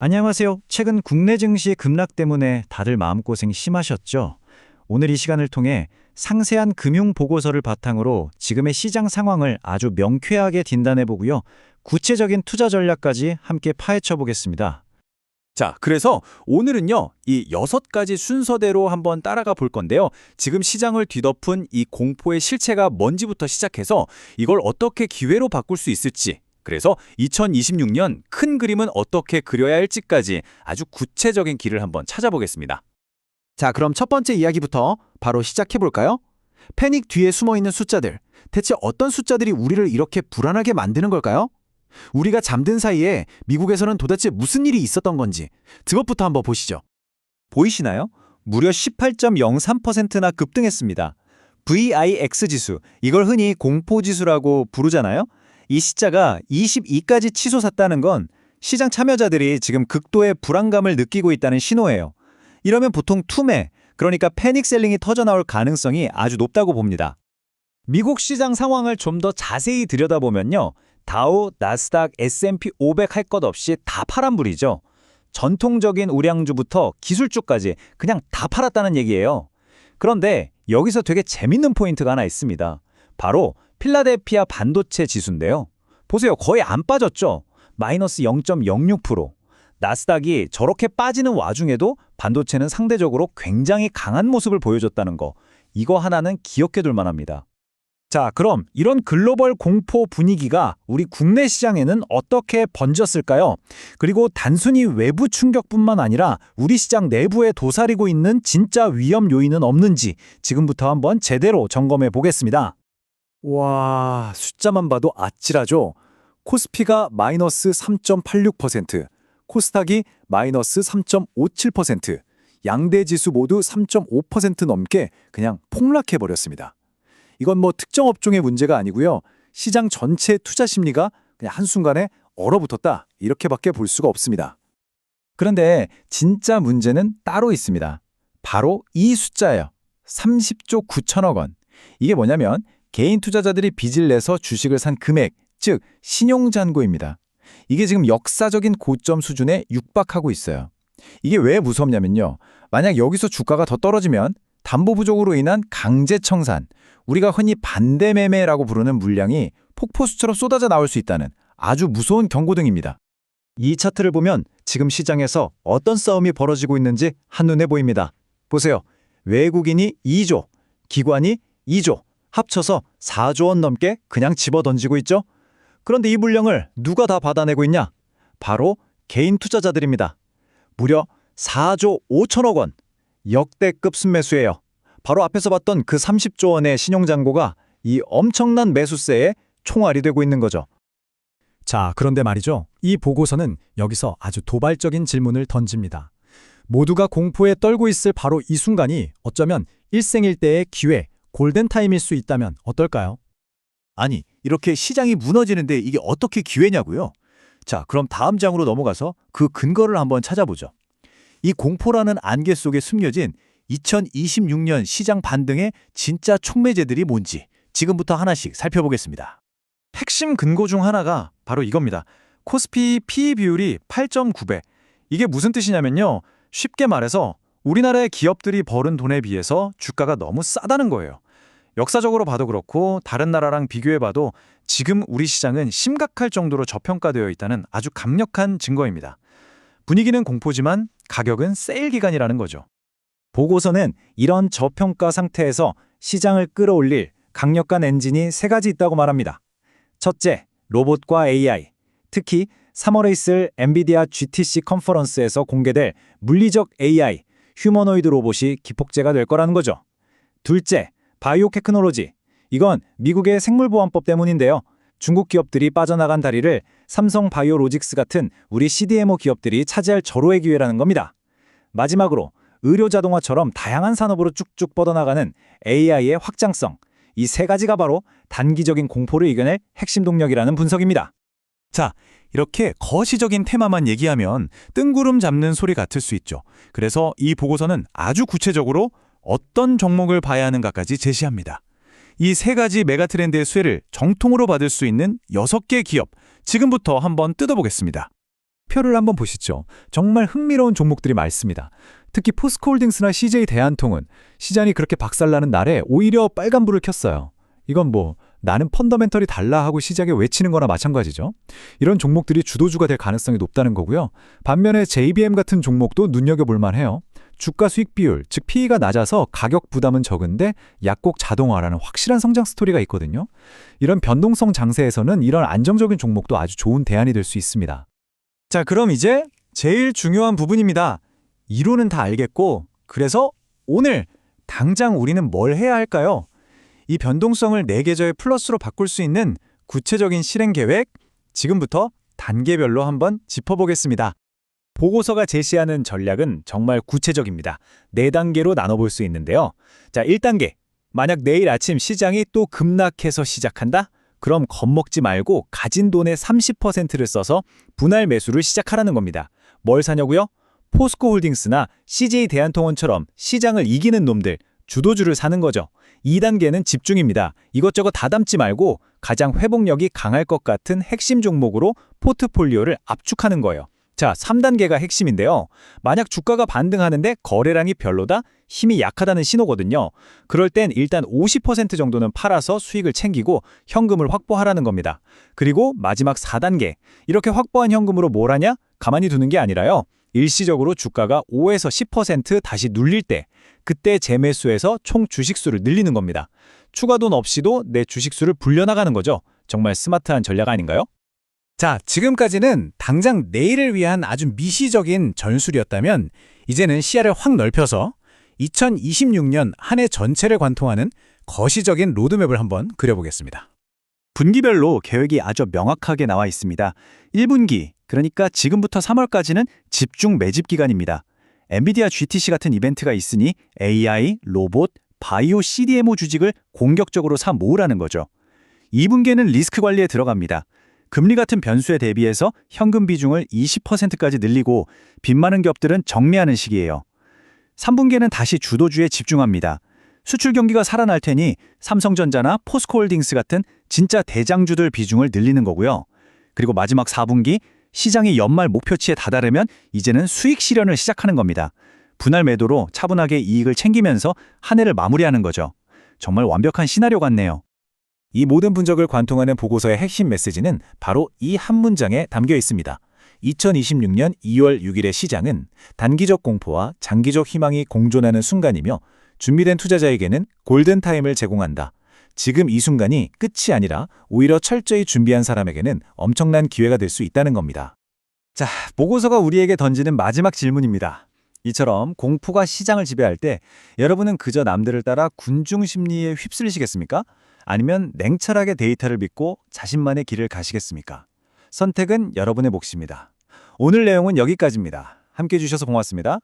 안녕하세요. 최근 국내 증시 급락 때문에 다들 마음고생 심하셨죠? 오늘 이 시간을 통해 상세한 금융 보고서를 바탕으로 지금의 시장 상황을 아주 명쾌하게 진단해 보고요. 구체적인 투자 전략까지 함께 파헤쳐 보겠습니다. 자, 그래서 오늘은요, 이 6가지 순서대로 한번 따라가 볼 건데요. 지금 시장을 뒤덮은 이 공포의 실체가 뭔지부터 시작해서 이걸 어떻게 기회로 바꿀 수 있을지, 그래서 2026년 큰 그림은 어떻게 그려야 할지까지 아주 구체적인 길을 한번 찾아보겠습니다. 자, 그럼 첫 번째 이야기부터 바로 시작해 볼까요? 패닉 뒤에 숨어 있는 숫자들. 대체 어떤 숫자들이 우리를 이렇게 불안하게 만드는 걸까요? 우리가 잠든 사이에 미국에서는 도대체 무슨 일이 있었던 건지 그것부터 한번 보시죠. 보이시나요? 무려 18.03%나 급등했습니다. VIX 지수, 이걸 흔히 공포지수라고 부르잖아요. 이 숫자가 22까지 치솟았다는 건 시장 참여자들이 지금 극도의 불안감을 느끼고 있다는 신호예요. 이러면 보통 투매, 그러니까 패닉 셀링이 터져나올 가능성이 아주 높다고 봅니다. 미국 시장 상황을 좀 더 자세히 들여다보면요. 다우, 나스닥, S&P 500 할 것 없이 다 파란불이죠. 전통적인 우량주부터 기술주까지 그냥 다 팔았다는 얘기예요. 그런데 여기서 되게 재밌는 포인트가 하나 있습니다. 바로 필라델피아 반도체 지수인데요. 보세요. 거의 안 빠졌죠? 마이너스 0.06%. 나스닥이 저렇게 빠지는 와중에도 반도체는 상대적으로 굉장히 강한 모습을 보여줬다는 거. 이거 하나는 기억해둘 만합니다. 자, 그럼 이런 글로벌 공포 분위기가 우리 국내 시장에는 어떻게 번졌을까요? 그리고 단순히 외부 충격뿐만 아니라 우리 시장 내부에 도사리고 있는 진짜 위험 요인은 없는지 지금부터 한번 제대로 점검해 보겠습니다. 와, 숫자만 봐도 아찔하죠? 코스피가 마이너스 3.86%, 코스닥이 마이너스 3.57%, 양대 지수 모두 3.5% 넘게 그냥 폭락해버렸습니다. 이건 뭐 특정 업종의 문제가 아니고요. 시장 전체 투자 심리가 그냥 한순간에 얼어붙었다, 이렇게밖에 볼 수가 없습니다. 그런데 진짜 문제는 따로 있습니다. 바로 이 숫자예요. 30조 9천억 원. 이게 뭐냐면 개인 투자자들이 빚을 내서 주식을 산 금액, 즉 신용잔고입니다. 이게 지금 역사적인 고점 수준에 육박하고 있어요. 이게 왜 무섭냐면요. 만약 여기서 주가가 더 떨어지면 담보 부족으로 인한 강제 청산, 우리가 흔히 반대매매라고 부르는 물량이 폭포수처럼 쏟아져 나올 수 있다는 아주 무서운 경고등입니다. 이 차트를 보면 지금 시장에서 어떤 싸움이 벌어지고 있는지 한눈에 보입니다. 보세요. 외국인이 2조, 기관이 2조, 합쳐서 4조 원 넘게 그냥 집어던지고 있죠. 그런데 이 물량을 누가 다 받아내고 있냐? 바로 개인 투자자들입니다. 무려 4조 5천억 원, 역대급 순매수예요. 바로 앞에서 봤던 그 30조 원의 신용잔고가 이 엄청난 매수세에 총알이 되고 있는 거죠. 자, 그런데 말이죠. 이 보고서는 여기서 아주 도발적인 질문을 던집니다. 모두가 공포에 떨고 있을 바로 이 순간이 어쩌면 일생일대의 기회, 골든타임일 수 있다면 어떨까요? 아니, 이렇게 시장이 무너지는데 이게 어떻게 기회냐고요? 자, 그럼 다음 장으로 넘어가서 그 근거를 한번 찾아보죠. 이 공포라는 안개 속에 숨겨진 2026년 시장 반등의 진짜 촉매제들이 뭔지 지금부터 하나씩 살펴보겠습니다. 핵심 근거 중 하나가 바로 이겁니다. 코스피 PE 비율이 8.9배. 이게 무슨 뜻이냐면요. 쉽게 말해서 우리나라의 기업들이 벌은 돈에 비해서 주가가 너무 싸다는 거예요. 역사적으로 봐도 그렇고 다른 나라랑 비교해봐도 지금 우리 시장은 심각할 정도로 저평가되어 있다는 아주 강력한 증거입니다. 분위기는 공포지만 가격은 세일 기간이라는 거죠. 보고서는 이런 저평가 상태에서 시장을 끌어올릴 강력한 엔진이 세 가지 있다고 말합니다. 첫째, 로봇과 AI. 특히 3월에 있을 엔비디아 GTC 컨퍼런스에서 공개될 물리적 AI, 휴머노이드 로봇이 기폭제가 될 거라는 거죠. 둘째, 바이오 테크놀로지. 이건 미국의 생물보안법 때문인데요. 중국 기업들이 빠져나간 다리를 삼성 바이오로직스 같은 우리 CDMO 기업들이 차지할 절호의 기회라는 겁니다. 마지막으로 의료 자동화처럼 다양한 산업으로 쭉쭉 뻗어나가는 AI의 확장성. 이 세 가지가 바로 단기적인 공포를 이겨낼 핵심 동력이라는 분석입니다. 자, 이렇게 거시적인 테마만 얘기하면 뜬구름 잡는 소리 같을 수 있죠. 그래서 이 보고서는 아주 구체적으로 어떤 종목을 봐야 하는가까지 제시합니다. 이 세 가지 메가트렌드의 수혜를 정통으로 받을 수 있는 6개 기업, 지금부터 한번 뜯어보겠습니다. 표를 한번 보시죠. 정말 흥미로운 종목들이 많습니다. 특히 포스코홀딩스나 CJ 대한통운, 시장이 그렇게 박살나는 날에 오히려 빨간불을 켰어요. 이건 뭐 나는 펀더멘털이 달라 하고 시장에 외치는 거나 마찬가지죠. 이런 종목들이 주도주가 될 가능성이 높다는 거고요. 반면에 JBM 같은 종목도 눈여겨볼 만해요. 주가 수익 비율, 즉 PE가 낮아서 가격 부담은 적은데 약국 자동화라는 확실한 성장 스토리가 있거든요. 이런 변동성 장세에서는 이런 안정적인 종목도 아주 좋은 대안이 될 수 있습니다. 자, 그럼 이제 제일 중요한 부분입니다. 이론은 다 알겠고, 그래서 오늘 당장 우리는 뭘 해야 할까요? 이 변동성을 4계좌의 플러스로 바꿀 수 있는 구체적인 실행 계획, 지금부터 단계별로 한번 짚어보겠습니다. 보고서가 제시하는 전략은 정말 구체적입니다. 4단계로 나눠볼 수 있는데요. 자, 1단계. 만약 내일 아침 시장이 또 급락해서 시작한다? 그럼 겁먹지 말고 가진 돈의 30%를 써서 분할 매수를 시작하라는 겁니다. 뭘 사냐고요? 포스코홀딩스나 CJ 대한통운처럼 시장을 이기는 놈들, 주도주를 사는 거죠. 2단계는 집중입니다. 이것저것 다 담지 말고 가장 회복력이 강할 것 같은 핵심 종목으로 포트폴리오를 압축하는 거예요. 자, 3단계가 핵심인데요. 만약 주가가 반등하는데 거래량이 별로다? 힘이 약하다는 신호거든요. 그럴 땐 일단 50% 정도는 팔아서 수익을 챙기고 현금을 확보하라는 겁니다. 그리고 마지막 4단계. 이렇게 확보한 현금으로 뭘 하냐? 가만히 두는 게 아니라요. 일시적으로 주가가 5에서 10% 다시 눌릴 때, 그때 재매수해서 총 주식수를 늘리는 겁니다. 추가 돈 없이도 내 주식수를 불려나가는 거죠. 정말 스마트한 전략 아닌가요? 자, 지금까지는 당장 내일을 위한 아주 미시적인 전술이었다면 이제는 시야를 확 넓혀서 2026년 한 해 전체를 관통하는 거시적인 로드맵을 한번 그려보겠습니다. 분기별로 계획이 아주 명확하게 나와 있습니다. 1분기, 그러니까 지금부터 3월까지는 집중 매집 기간입니다. 엔비디아 GTC 같은 이벤트가 있으니 AI, 로봇, 바이오 CDMO 주식을 공격적으로 사 모으라는 거죠. 2분기에는 리스크 관리에 들어갑니다. 금리 같은 변수에 대비해서 현금 비중을 20%까지 늘리고 빚 많은 기업들은 정리하는 시기예요. 3분기에는 다시 주도주에 집중합니다. 수출 경기가 살아날 테니 삼성전자나 포스코홀딩스 같은 진짜 대장주들 비중을 늘리는 거고요. 그리고 마지막 4분기, 시장이 연말 목표치에 다다르면 이제는 수익 실현을 시작하는 겁니다. 분할 매도로 차분하게 이익을 챙기면서 한 해를 마무리하는 거죠. 정말 완벽한 시나리오 같네요. 이 모든 분석을 관통하는 보고서의 핵심 메시지는 바로 이 한 문장에 담겨 있습니다. 2026년 2월 6일의 시장은 단기적 공포와 장기적 희망이 공존하는 순간이며 준비된 투자자에게는 골든타임을 제공한다. 지금 이 순간이 끝이 아니라 오히려 철저히 준비한 사람에게는 엄청난 기회가 될 수 있다는 겁니다. 자, 보고서가 우리에게 던지는 마지막 질문입니다. 이처럼 공포가 시장을 지배할 때 여러분은 그저 남들을 따라 군중 심리에 휩쓸리시겠습니까? 아니면 냉철하게 데이터를 믿고 자신만의 길을 가시겠습니까? 선택은 여러분의 몫입니다. 오늘 내용은 여기까지입니다. 함께해 주셔서 고맙습니다.